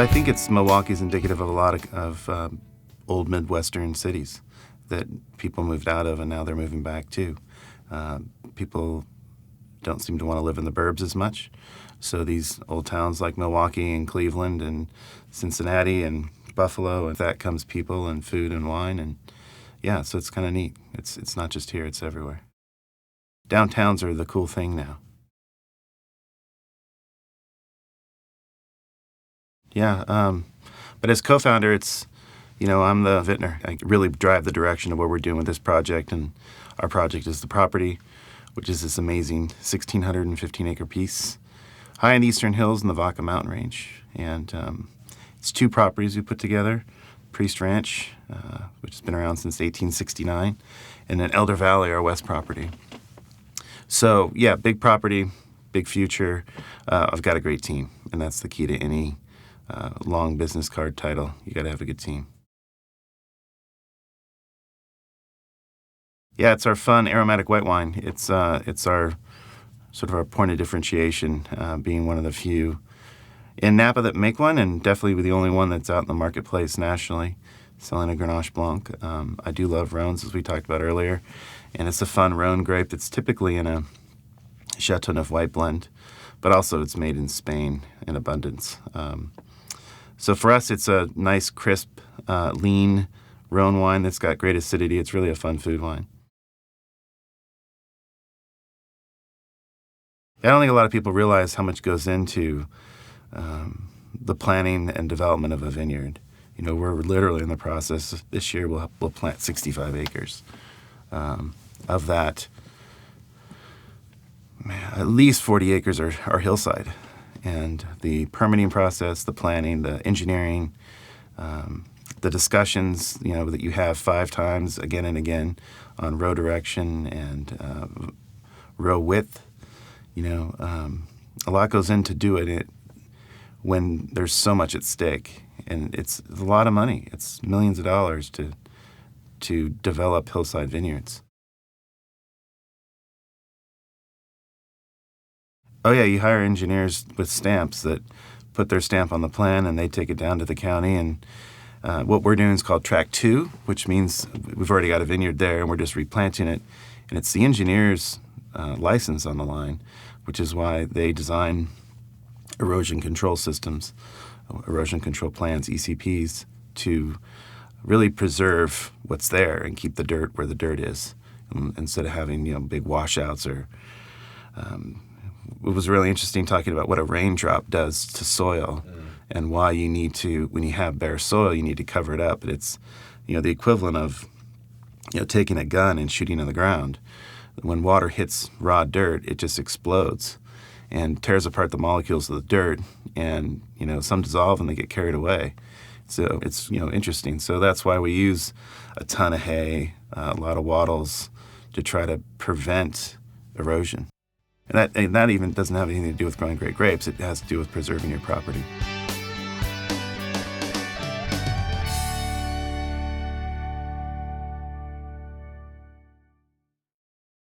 I think Milwaukee's indicative of a lot of old Midwestern cities that people moved out of and now they're moving back to. People don't seem to want to live in the burbs as much. So these old towns like Milwaukee and Cleveland and Cincinnati and Buffalo, and that comes people and food and wine. And yeah, so it's kind of neat. It's not just here, it's everywhere. Downtowns are the cool thing now. Yeah, but as co-founder, I'm the vintner. I really drive the direction of what we're doing with this project, and our project is the property, which is this amazing 1,615-acre piece high in the Eastern Hills in the Vaca Mountain Range. And it's two properties we put together, Priest Ranch, which has been around since 1869, and then Elder Valley, our west property. So, yeah, big property, big future. I've got a great team, and that's the key to any long business card title. You got to have a good team. Yeah, it's our fun aromatic white wine. It's our sort of our point of differentiation, being one of the few in Napa that make one, and definitely the only one that's out in the marketplace nationally, selling a Grenache Blanc. I do love Rhones, as we talked about earlier, and it's a fun Rhone grape that's typically in a Chateauneuf white blend, but also it's made in Spain in abundance. So for us, it's a nice, crisp, lean Rhone wine that's got great acidity. It's really a fun food wine. I don't think a lot of people realize how much goes into the planning and development of a vineyard. We're literally in the process. This year we'll plant 65 acres. Of that, at least 40 acres are hillside. And the permitting process, the planning, the engineering, the discussions, that you have 5 times again and again on row direction and row width. A lot goes into doing it when there's so much at stake, and it's a lot of money. It's millions of dollars to develop hillside vineyards. Oh yeah, you hire engineers with stamps that put their stamp on the plan, and they take it down to the county. And what we're doing is called Track 2, which means we've already got a vineyard there, and we're just replanting it. And it's the engineer's license on the line, which is why they design erosion control systems, erosion control plans, ECPs, to really preserve what's there and keep the dirt where the dirt is, instead of having big washouts. Or it was really interesting talking about what a raindrop does to soil, and why you need to, when you have bare soil, you need to cover it up. But it's the equivalent of taking a gun and shooting in the ground. When water hits raw dirt, it just explodes and tears apart the molecules of the dirt, and some dissolve and they get carried away. So it's interesting. So that's why we use a ton of hay, a lot of wattles, to try to prevent erosion. And that even doesn't have anything to do with growing great grapes. It has to do with preserving your property.